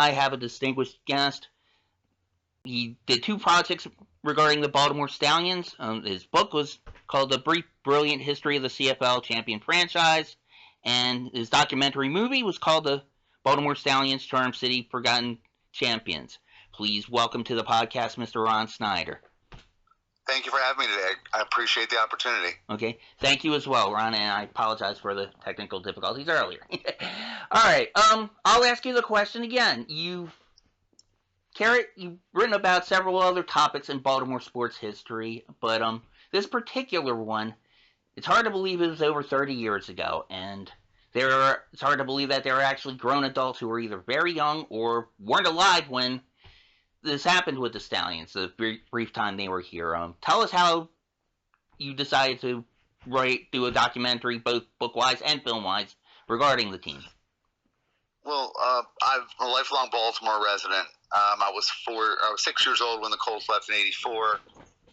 I have a distinguished guest. He did 2 projects regarding the Baltimore Stallions. His book was called The Brief Brilliant History of the CFL Champion Franchise, and his documentary movie was called The Baltimore Stallions, Charm City, Forgotten Champions. Please welcome to the podcast, Mr. Ron Snyder. Thank you for having me today. I appreciate the opportunity. Okay. Thank you as well, Ron, and I apologize for the technical difficulties earlier. All right. I'll ask you the question again. You've written about several other topics in Baltimore sports history, but this particular one, it's hard to believe it was over 30 years ago, and it's hard to believe that there are actually grown adults who were either very young or weren't alive when this happened with the Stallions, the brief time they were here. Tell us how you decided to do a documentary, both book-wise and film-wise, regarding the team. Well, I'm a lifelong Baltimore resident. I was 6 years old when the Colts left in '84.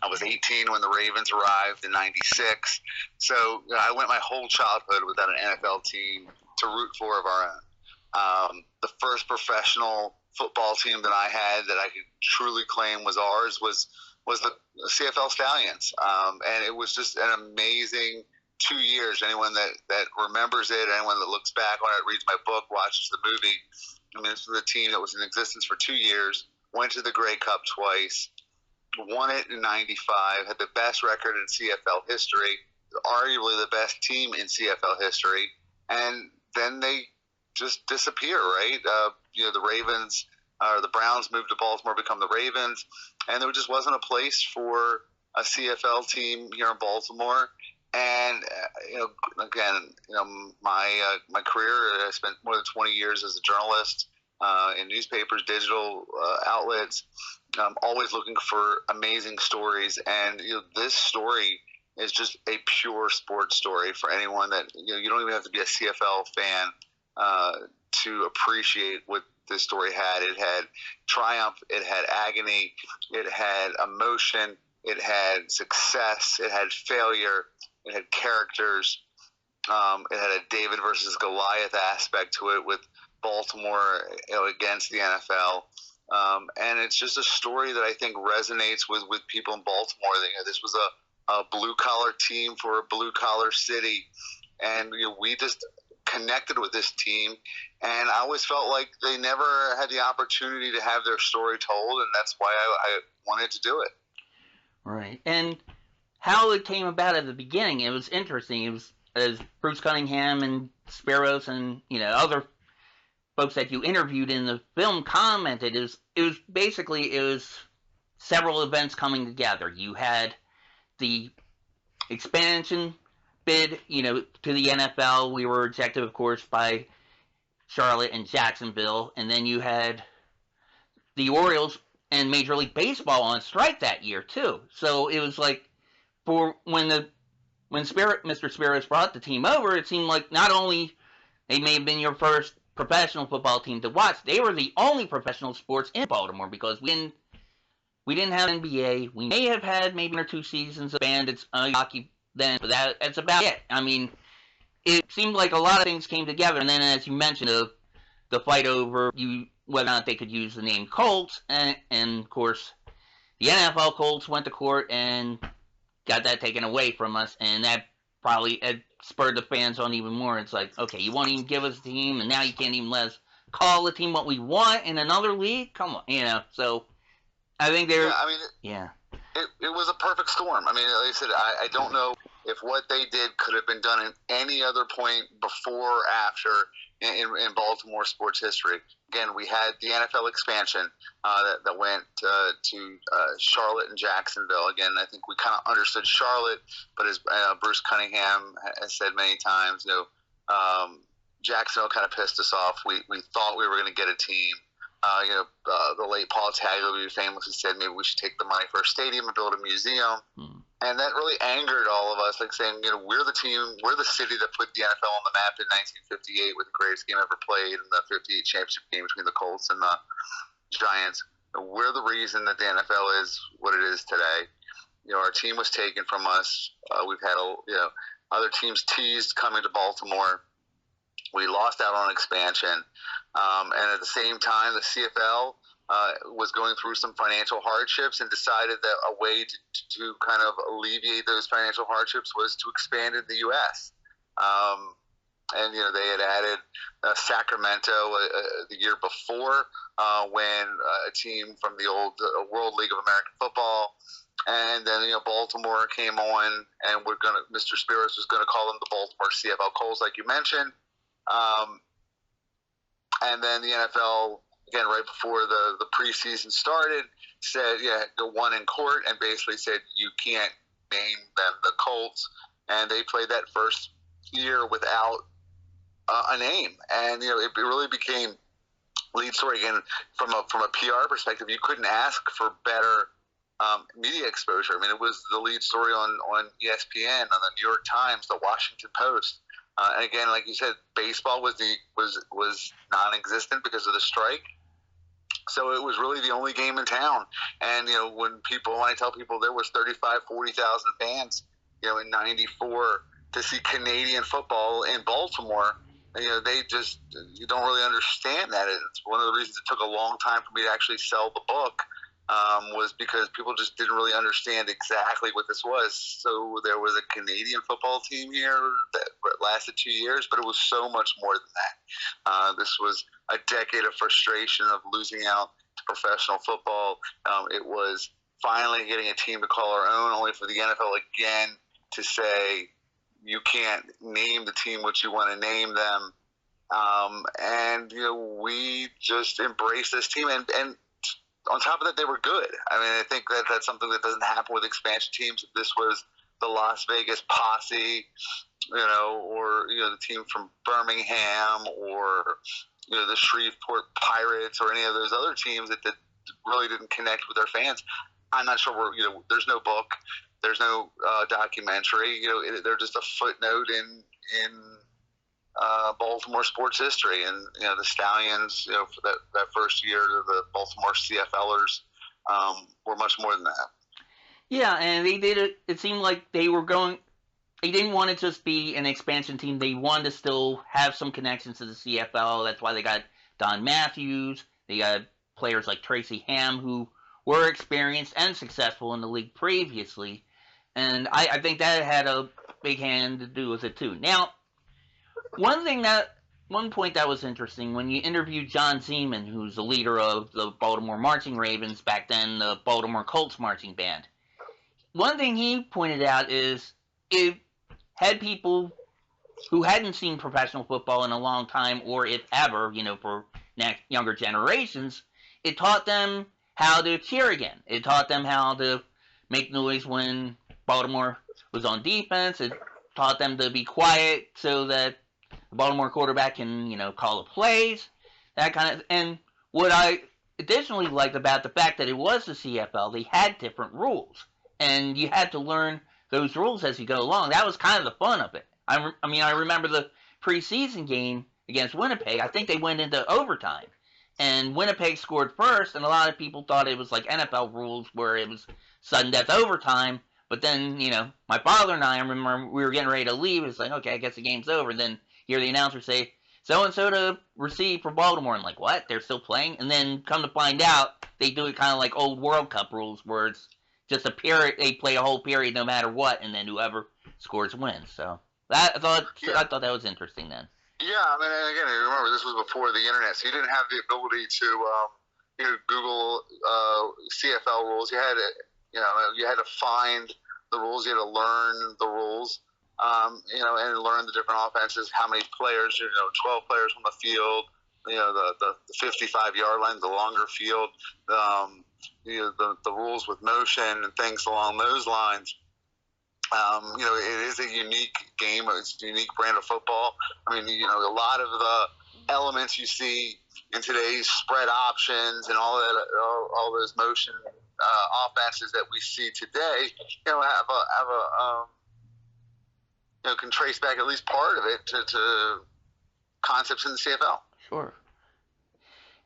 I was 18 when the Ravens arrived in '96. So I went my whole childhood without an NFL team to root for of our own. The first professional football team that I had that I could truly claim was ours was the CFL Stallions. And it was just an amazing 2 years. Anyone that remembers it, anyone that looks back on it, reads my book, watches the movie. I mean, this was a team that was in existence for 2 years, went to the Grey Cup twice, won it in '95, had the best record in CFL history, arguably the best team in CFL history, and then they just disappear, right? The Ravens or the Browns moved to Baltimore, become the Ravens, and there just wasn't a place for a CFL team here in Baltimore. And my career, I spent more than 20 years as a journalist in newspapers, digital outlets, always looking for amazing stories. And this story is just a pure sports story for anyone that you don't even have to be a CFL fan to appreciate what this story had. It had triumph, it had agony, it had emotion, it had success, it had failure, it had characters. It had a David versus Goliath aspect to it with Baltimore against the NFL. And it's just a story that I think resonates with people in Baltimore. This was a blue-collar team for a blue-collar city. And we just connected with this team. And I always felt like they never had the opportunity to have their story told, and that's why I wanted to do it. Right. And how it came about at the beginning, it was interesting. It was, as Bruce Cunningham and Spiros and other folks that you interviewed in the film commented, it was several events coming together. You had the expansion bid, to the NFL. We were rejected, of course, by Charlotte and Jacksonville, and then you had the Orioles and Major League Baseball on strike that year too. So it was like, when Mr. Spiros brought the team over, it seemed like not only they may have been your first professional football team to watch, they were the only professional sports in Baltimore, because we didn't have NBA. We may have had maybe 1 or 2 seasons of Bandits hockey then, but that's about it. I mean, it seemed like a lot of things came together, and then, as you mentioned, the fight over whether or not they could use the name Colts, and of course, the NFL Colts went to court and got that taken away from us, and that probably spurred the fans on even more. It's like, okay, you won't even give us a team, and now you can't even let us call the team what we want in another league? Come on, so I think they're... It was a perfect storm. I mean, like I said, I don't know if what they did could have been done at any other point before or after in Baltimore sports history. Again, we had the NFL expansion that went to Charlotte and Jacksonville. Again, I think we kind of understood Charlotte, but as Bruce Cunningham has said many times, Jacksonville kind of pissed us off. We thought we were going to get a team. The late Paul Tagliabue famously said maybe we should take the money for a stadium and build a museum. And that really angered all of us, like saying, we're the team, we're the city that put the NFL on the map in 1958 with the greatest game ever played in the '58 championship game between the Colts and the Giants. We're the reason that the NFL is what it is today. Our team was taken from us. We've had other teams teased coming to Baltimore. We lost out on expansion. And at the same time, the CFL was going through some financial hardships and decided that a way to kind of alleviate those financial hardships was to expand in the U.S. And they had added Sacramento the year before when a team from the old World League of American Football, and then Baltimore came on, and Mr. Spiros was gonna call them the Baltimore CFL Colts, like you mentioned. And then the NFL, again, right before the preseason started, said, won in court and basically said you can't name them the Colts, and they played that first year without a name, and it really became lead story again from a PR perspective. You couldn't ask for better media exposure. I mean, it was the lead story on ESPN, on the New York Times, the Washington Post. And again, like you said, baseball was non-existent because of the strike. So it was really the only game in town. And when I tell people there was 40,000 fans, in '94 to see Canadian football in Baltimore, they just, you don't really understand that. It's one of the reasons it took a long time for me to actually sell the book. Was because people just didn't really understand exactly what this was. So there was a Canadian football team here that lasted 2 years, but it was so much more than that. This was a decade of frustration of losing out to professional football. It was finally getting a team to call our own, only for the NFL again to say you can't name the team what you want to name them. And we just embraced this team, and on top of that, they were good. I mean, I think that's something that doesn't happen with expansion teams. If this was the Las Vegas Posse, or the team from Birmingham, or the Shreveport Pirates, or any of those other teams that really didn't connect with their fans, I'm not sure there's no book, there's no documentary. They're just a footnote in Baltimore sports history. And the Stallions, for that first year, the Baltimore CFLers were much more than that. Yeah, and they did it. It seemed like they didn't want to just be an expansion team. They wanted to still have some connections to the CFL. That's why they got Don Matthews. They got players like Tracy Ham, who were experienced and successful in the league previously. And I think that had a big hand to do with it too. Now, one point that was interesting, when you interviewed John Zeman, who's the leader of the Baltimore Marching Ravens, back then the Baltimore Colts marching band, one thing he pointed out is it had people who hadn't seen professional football in a long time, or if ever, for younger generations, it taught them how to cheer again. It taught them how to make noise when Baltimore was on defense. It taught them to be quiet so that the Baltimore quarterback can, call the plays, that kind of. And what I additionally liked about the fact that it was the CFL, they had different rules, and you had to learn those rules as you go along. That was kind of the fun of it. I remember the preseason game against Winnipeg. I think they went into overtime, and Winnipeg scored first, and a lot of people thought it was like NFL rules where it was sudden death overtime. But then, my father and I remember we were getting ready to leave. It's like, okay, I guess the game's over. And then hear the announcer say, so-and-so to receive for Baltimore. And like, what? They're still playing? And then come to find out, they do it kind of like old World Cup rules, where it's just a period. They play a whole period no matter what, and then whoever scores wins. So I thought that was interesting then. Yeah, I mean, and again, remember, this was before the internet, so you didn't have the ability to Google CFL rules. You had to, you had to find the rules. You had to learn the rules, and learn the different offenses. How many players? 12 players on the field. The 55-yard line, the longer field. The rules with motion and things along those lines. It is a unique game. It's a unique brand of football. I mean, a lot of the elements you see in today's spread options and all those motion offenses that we see today, can trace back at least part of it to concepts in the CFL. Sure.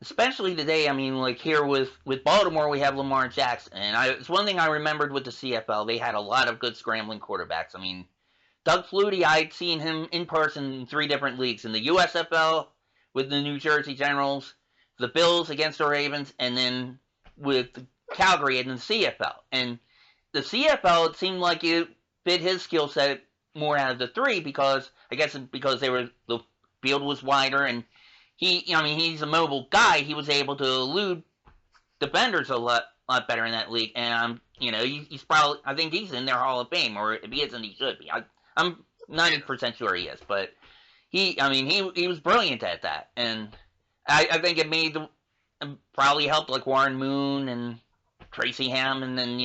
Especially today, I mean, like here with Baltimore, we have Lamar Jackson. And it's one thing I remembered with the CFL. They had a lot of good scrambling quarterbacks. I mean, Doug Flutie, I'd seen him in person in 3 different leagues. In the USFL, with the New Jersey Generals, the Bills against the Ravens, and then with Calgary in the CFL. And the CFL, it seemed like it fit his skill set more out of the three because I guess because the field was wider and he's a mobile guy. He was able to elude defenders a lot better in that league. And he's probably, I think he's in their Hall of Fame, or if he isn't, he should be. I'm 90% sure he is, but he was brilliant at that, and I think it probably helped like Warren Moon and Tracy Ham, and then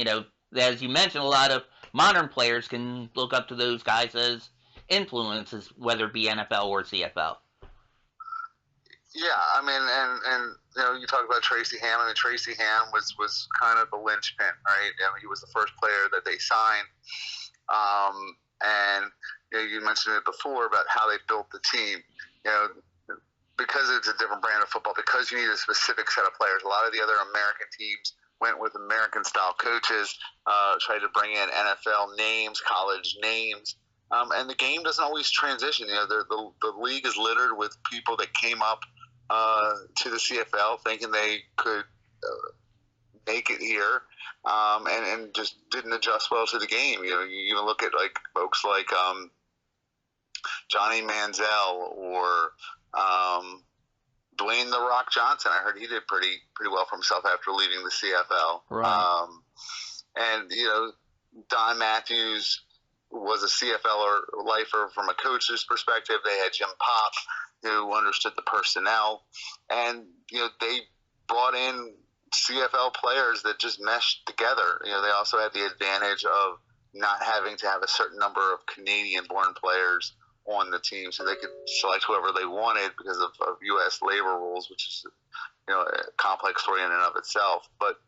as you mentioned, a lot of modern players can look up to those guys as influences, whether it be NFL or CFL. Yeah, I mean, and you talk about Tracy Ham. I mean, Tracy Ham was kind of the linchpin, right? I mean, he was the first player that they signed, and you mentioned it before about how they built the team. Because it's a different brand of football, because you need a specific set of players. A lot of the other American teams went with American-style coaches, tried to bring in NFL names, college names. And the game doesn't always transition. The league is littered with people that came up to the CFL thinking they could make it here, and just didn't adjust well to the game. You look at like folks like Johnny Manziel or Dwayne "The Rock" Johnson. I heard he did pretty well for himself after leaving the CFL. Right. And Don Matthews was a CFL or lifer from a coach's perspective. They had Jim Pop, who understood the personnel, and they brought in CFL players that just meshed together. They also had the advantage of not having to have a certain number of Canadian-born players on the team, so they could select whoever they wanted because of U.S. labor rules, which is a complex story in and of itself. But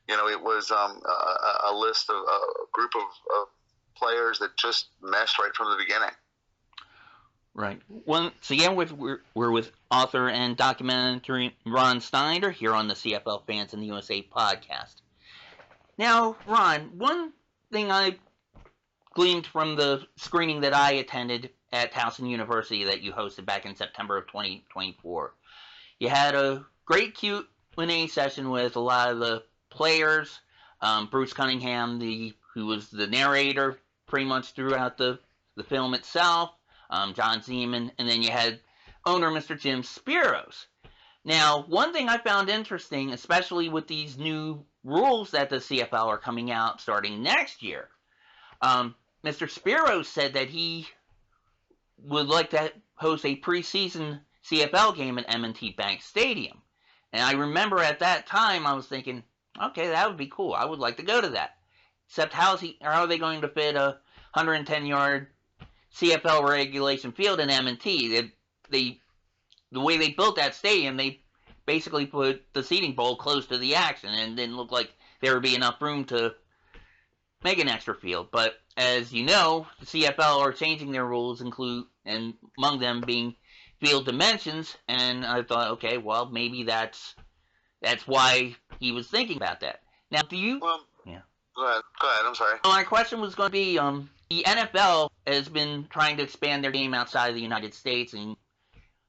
it was a list of a group of players that just meshed right from the beginning. Right. Once again, we're with author and documentary Ron Snyder here on the CFL Fans in the USA podcast. Now, Ron, one thing I gleaned from the screening that I attended at Towson University that you hosted back in September of 2024, you had a great Q&A session with a lot of the players. Bruce Cunningham, who was the narrator pretty much throughout the film itself. John Zeman, and then you had owner Mr. Jim Spiros. Now, one thing I found interesting, especially with these new rules that the CFL are coming out starting next year, Mr. Spiros said that he would like to host a preseason CFL game at M&T Bank Stadium. And I remember at that time I was thinking, okay, that would be cool. I would like to go to that. Except how are they going to fit a 110-yard CFL regulation field in M&T? The way they built that stadium, they basically put the seating bowl close to the action, and it didn't look like there would be enough room to make an extra field. But as you know, the CFL are changing their rules, and among them being field dimensions. And I thought, okay, well, maybe that's why he was thinking about that. Now, yeah. Go ahead. I'm sorry. Well, my question was going to be, the NFL has been trying to expand their game outside of the United States and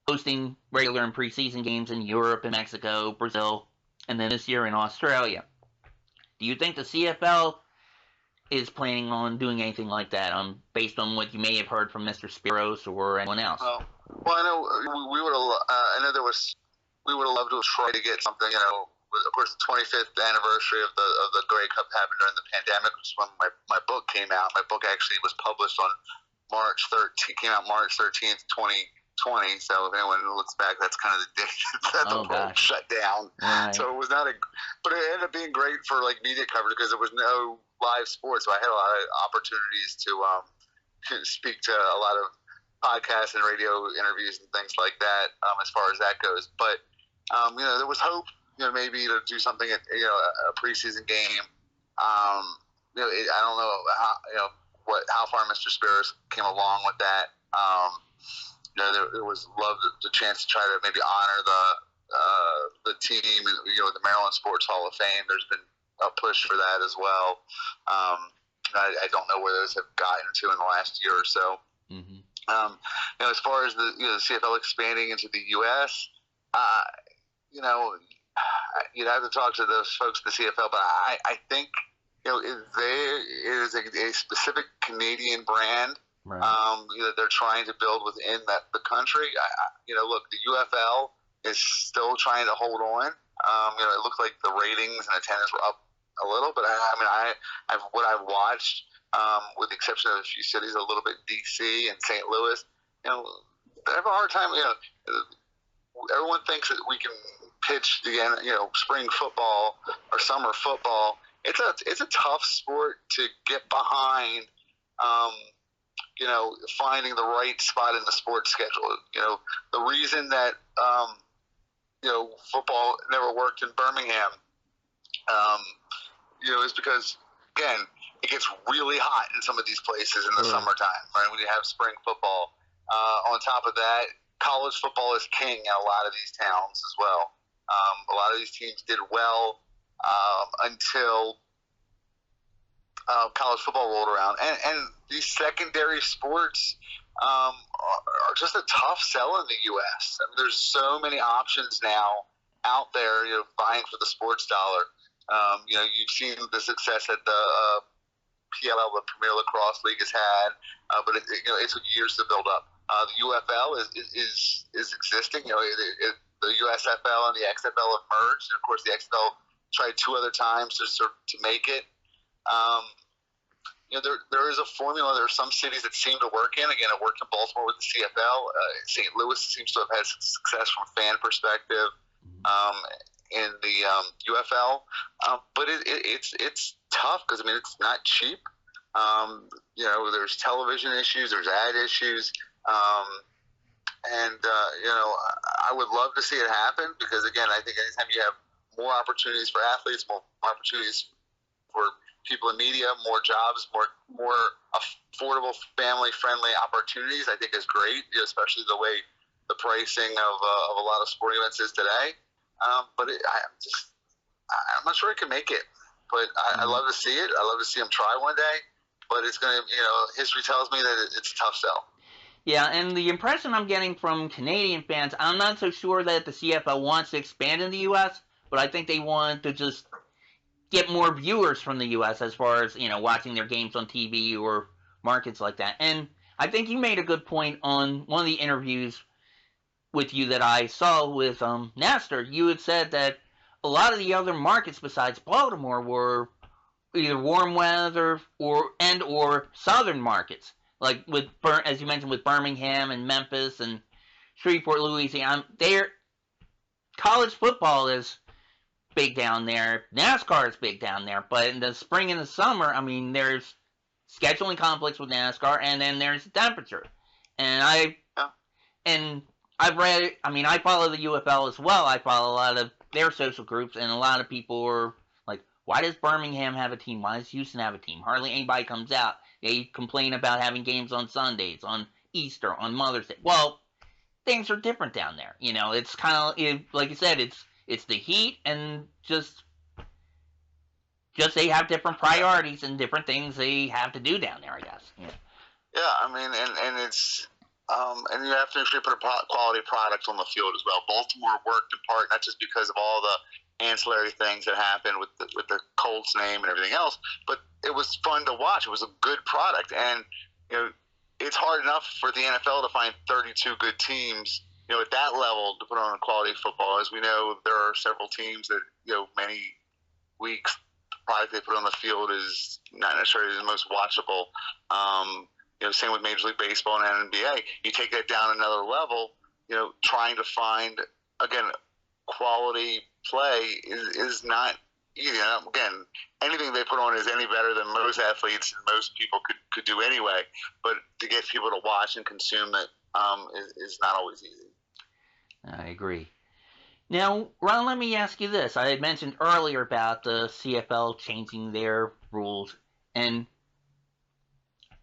hosting regular and preseason games in Europe and Mexico, Brazil, and then this year in Australia. Do you think the CFL is planning on doing anything like that, based on what you may have heard from Mr. Spiros or anyone else? Well, I know we would have. We would have loved to try to get something. Of course, the 25th anniversary of the Grey Cup happened during the pandemic, which is when my book came out. My book actually was published on March 13th. Came out March 13th, 2020. So if anyone looks back, that's kind of the day that the world shut down. Right. So it was not but it ended up being great for like media coverage because there was no live sports. So I had a lot of opportunities to speak to a lot of podcasts and radio interviews and things like that, as far as that goes. But there was hope. Maybe to do something at a preseason game. I don't know how far Mr. Spiros came along with that. There was the chance to try to maybe honor the team, and the Maryland Sports Hall of Fame. There's been a push for that as well. I don't know where those have gotten to in the last year or so. Mm-hmm. As far as the CFL expanding into the U.S., you know, you'd have to talk to those folks at the CFL, but I think there is a specific Canadian brand Right. that they're trying to build within the country. Look, the UFL is still trying to hold on. It looked like the ratings and attendance were up a little, but what I've watched, with the exception of a few cities, a little bit DC and St. Louis, they have a hard time. Everyone thinks that we can pitch the spring football or summer football. It's a tough sport to get behind. Finding the right spot in the sports schedule. The reason that football never worked in Birmingham, is because, again, it gets really hot in some of these places in the summertime, right? When you have spring football. On top of that, college football is king in a lot of these towns as well. A lot of these teams did well until college football rolled around, and these secondary sports are just a tough sell in the U.S. There's so many options now out there, vying for the sports dollar. You've seen the success that the PLL, the Premier Lacrosse League, has had, but it took years to build up. The UFL is existing. The USFL and the XFL have merged, and of course the XFL tried 2 other times to make it. There is a formula. There are some cities that seem to work in. Again, it worked in Baltimore with the CFL. St. Louis seems to have had success from a fan perspective in the UFL. But it's tough because, it's not cheap. There's television issues. There's ad issues. I would love to see it happen because, again, I think anytime you have more opportunities for athletes, more opportunities for people in media, more jobs, more affordable, family-friendly opportunities, I think is great, especially the way the pricing of a lot of sporting events is today. But I'm not sure it can make it. But I love to see it. I love to see them try one day. But it's going to, history tells me that it's a tough sell. Yeah, and the impression I'm getting from Canadian fans, I'm not so sure that the CFL wants to expand in the U.S., but I think they want to just get more viewers from the U.S. as far as, watching their games on TV or markets like that. And I think you made a good point on one of the interviews with you that I saw with Nestor. You had said that a lot of the other markets besides Baltimore were either warm weather or southern markets. Like as you mentioned, with Birmingham and Memphis and Shreveport, Louisiana, college football is big down there. NASCAR is big down there. But in the spring and the summer, there's scheduling conflicts with NASCAR, and then there's the temperature. And I've read. I follow the UFL as well. I follow a lot of their social groups, and a lot of people are like, "Why does Birmingham have a team? Why does Houston have a team? Hardly anybody comes out." They complain about having games on Sundays, on Easter, on Mother's Day. Well, things are different down there. It's kind of, like you said, it's the heat and just they have different priorities and different things they have to do down there, I guess. Yeah, and it's and you have to make sure you put a quality product on the field as well. Baltimore worked in part not just because of all the ancillary things that happened with the Colts name and everything else, but it was fun to watch. It was a good product, and it's hard enough for the NFL to find 32 good teams, at that level to put on a quality football. As we know, there are several teams that many weeks the product they put on the field is not necessarily the most watchable. Same with Major League Baseball and NBA. You take that down another level, trying to find, again, quality play is not easy. Again, anything they put on is any better than most athletes and most people could do anyway. But to get people to watch and consume it is not always easy. I agree. Now, Ron, let me ask you this. I had mentioned earlier about the CFL changing their rules, and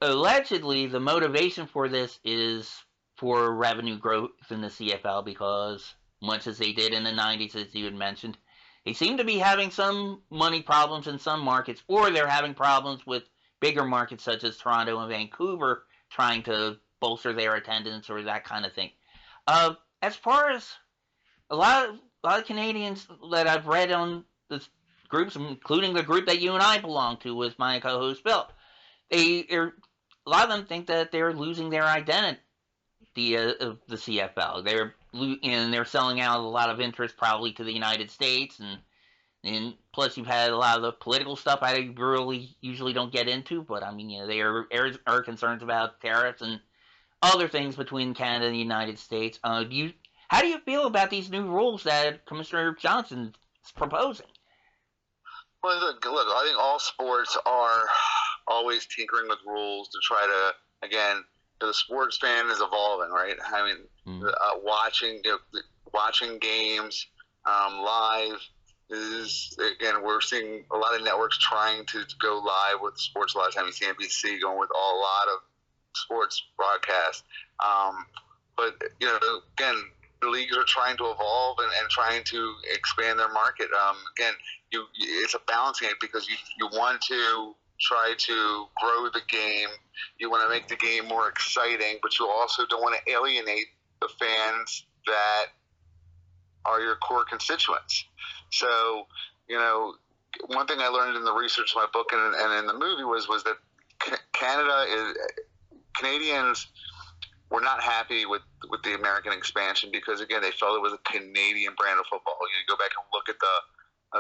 allegedly the motivation for this is for revenue growth in the CFL because, much as they did in the 90s, as you had mentioned, they seem to be having some money problems in some markets, or they're having problems with bigger markets such as Toronto and Vancouver trying to bolster their attendance or that kind of thing. As far as a lot of Canadians that I've read on the groups, including the group that you and I belong to with my co-host Bill, a lot of them think that they're losing their identity of the CFL. They're selling out a lot of interest probably to the United States, and plus you've had a lot of the political stuff I really usually don't get into, but I mean, they are concerned about tariffs and other things between Canada and the United States. How do you feel about these new rules that Commissioner Johnson is proposing? Well, look, I think all sports are always tinkering with rules to try to, again, the sports fan is evolving, right? I mean, watching games live is, again, we're seeing a lot of networks trying to go live with sports a lot of times. CNBC going with a lot of sports broadcasts. But, again, the leagues are trying to evolve and trying to expand their market. Again, it's a balancing act because you want to try to grow the game. You want to make the game more exciting, but you also don't want to alienate the fans that are your core constituents. So, one thing I learned in the research of my book and in the movie was that Canadians were not happy with the American expansion because, again, they felt it was a Canadian brand of football. You go back and look at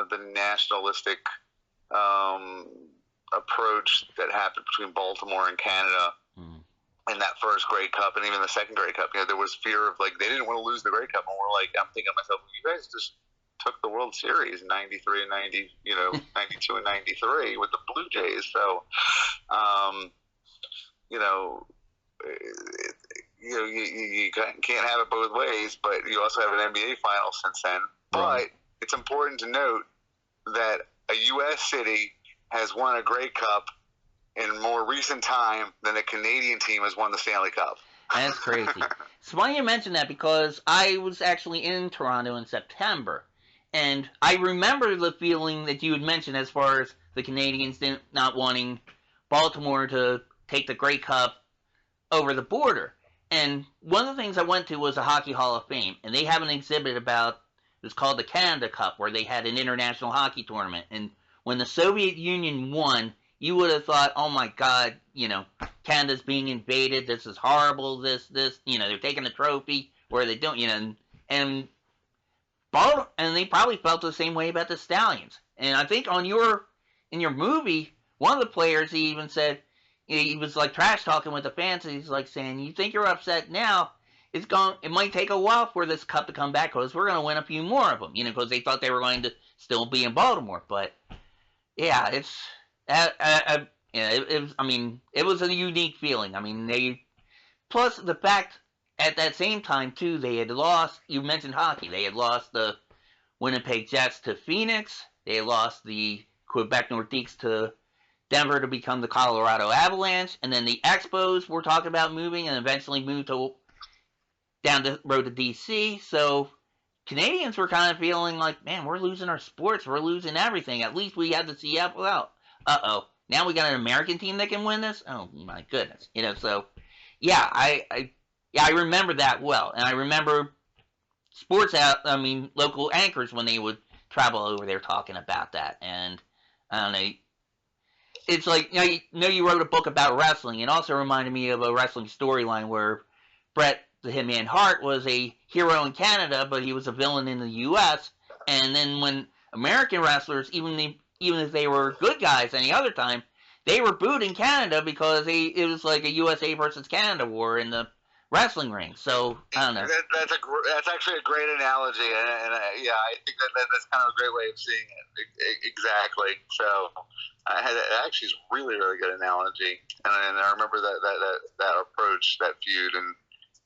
the nationalistic approach that happened between Baltimore and Canada in that first Grey Cup and even the second Grey Cup. There was fear of, they didn't want to lose the Grey Cup, and I'm thinking to myself, you guys just took the World Series in 93 and 92 and 93 with the Blue Jays. So, you can't have it both ways, but you also have an NBA final since then. But it's important to note that a U.S. city has won a Grey Cup in more recent time than a Canadian team has won the Stanley Cup. That's crazy. It's funny you mentioned that because I was actually in Toronto in September, and I remember the feeling that you had mentioned as far as the Canadians not wanting Baltimore to take the Grey Cup over the border. And one of the things I went to was the Hockey Hall of Fame, and they have an exhibit about, it was called the Canada Cup, where they had an international hockey tournament. And when the Soviet Union won, you would have thought, oh my God, Canada's being invaded, this is horrible, this, they're taking the trophy, where they don't, and they probably felt the same way about the Stallions. And I think in your movie, one of the players, he even said, he was trash talking with the fans, and he's saying, you think you're upset now, it might take a while for this cup to come back, because we're going to win a few more of them, because they thought they were going to still be in Baltimore. But yeah, it was a unique feeling. Plus the fact at that same time too, they had lost, you mentioned hockey, they had lost the Winnipeg Jets to Phoenix, they had lost the Quebec Nordiques to Denver to become the Colorado Avalanche, and then the Expos were talking about moving and eventually moved down the road to DC. So Canadians were kind of feeling like, man, we're losing our sports, we're losing everything. At least we had the CFL out. Now we got an American team that can win this? Oh my goodness. So yeah, I remember that well. And I remember local anchors when they would travel over there talking about that. And I don't know, it's you wrote a book about wrestling. It also reminded me of a wrestling storyline where Bret the Hitman Hart was a hero in Canada, but he was a villain in the U.S. And then when American wrestlers, even if they were good guys any other time, they were booed in Canada because it was like a USA versus Canada war in the wrestling ring. So I don't know. That's actually a great analogy, and I think that's kind of a great way of seeing it. Exactly. So actually is really really good analogy, and I remember that approach, that feud, and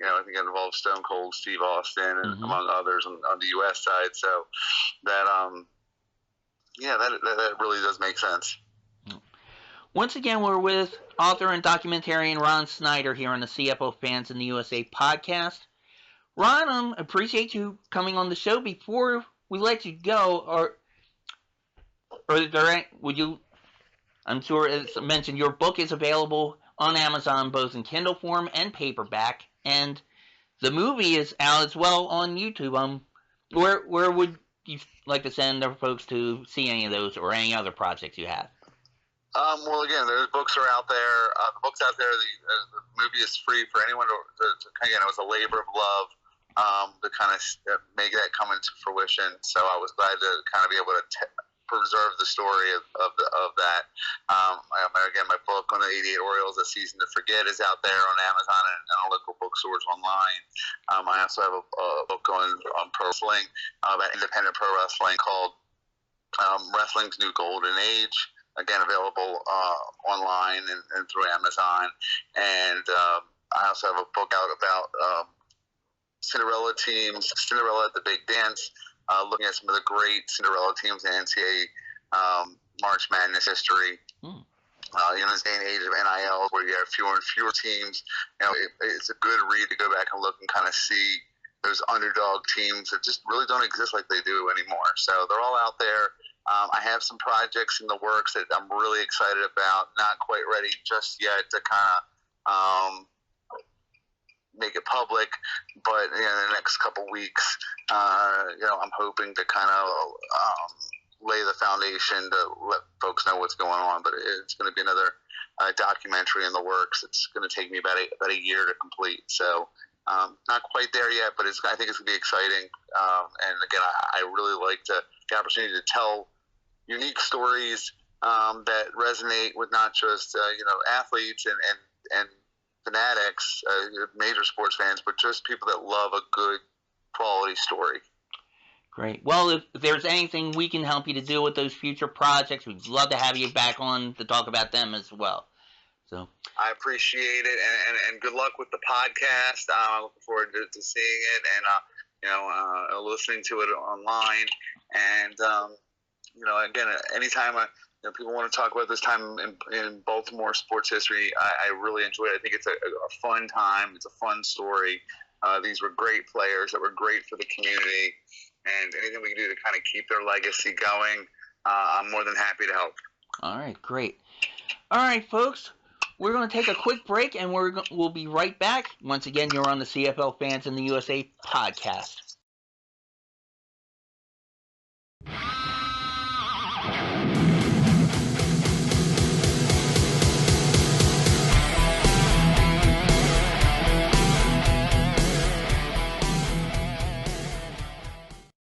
I think it involves Stone Cold Steve Austin and among others on the U.S. side. So that that really does make sense. Once again, we're with author and documentarian Ron Snyder here on the CFO Fans in the USA podcast. Ron, appreciate you coming on the show. Before we let you go, I'm sure, as mentioned, your book is available on Amazon, both in Kindle form and paperback, and the movie is out as well on YouTube. Where would you like to send our folks to see any of those or any other projects you have? Well, again, there's books are out there. The books out there. The movie is free for anyone to again. It was a labor of love to kind of make that come into fruition. So I was glad to kind of be able to preserve the story of that. Again, my book on the 88 Orioles, A Season to Forget, is out there on Amazon and all local bookstores online. I also have a book on pro wrestling, about independent pro wrestling, called Wrestling's New Golden Age. Again, available online and through Amazon. And I also have a book out about Cinderella teams, Cinderella at the Big Dance, looking at some of the great Cinderella teams in NCAA March Madness history. In this day and age of NIL, where you have fewer and fewer teams, it's a good read to go back and look and kind of see those underdog teams that just really don't exist like they do anymore. So they're all out there. I have some projects in the works that I'm really excited about. Not quite ready just yet to kind of make it public, but in the next couple weeks, I'm hoping to kind of lay the foundation to let folks know what's going on. But it's going to be another documentary in the works. It's going to take me about a year to complete. So not quite there yet, but I think it's going to be exciting. And again, I really like the opportunity to tell unique stories that resonate with not just athletes and fanatics, major sports fans, but just people that love a good quality story. Great. Well, if there's anything we can help you to do with those future projects, we'd love to have you back on to talk about them as well. So I appreciate it, and good luck with the podcast. I'm looking forward to seeing it and listening to it online. And again, anytime people want to talk about this time in Baltimore sports history, I really enjoy it. I think it's a fun time. It's a fun story. These were great players that were great for the community, and anything we can do to kind of keep their legacy going, I'm more than happy to help. All right, great. All right, folks, we're going to take a quick break, and we'll be right back. Once again, you're on the CFL Fans in the USA podcast.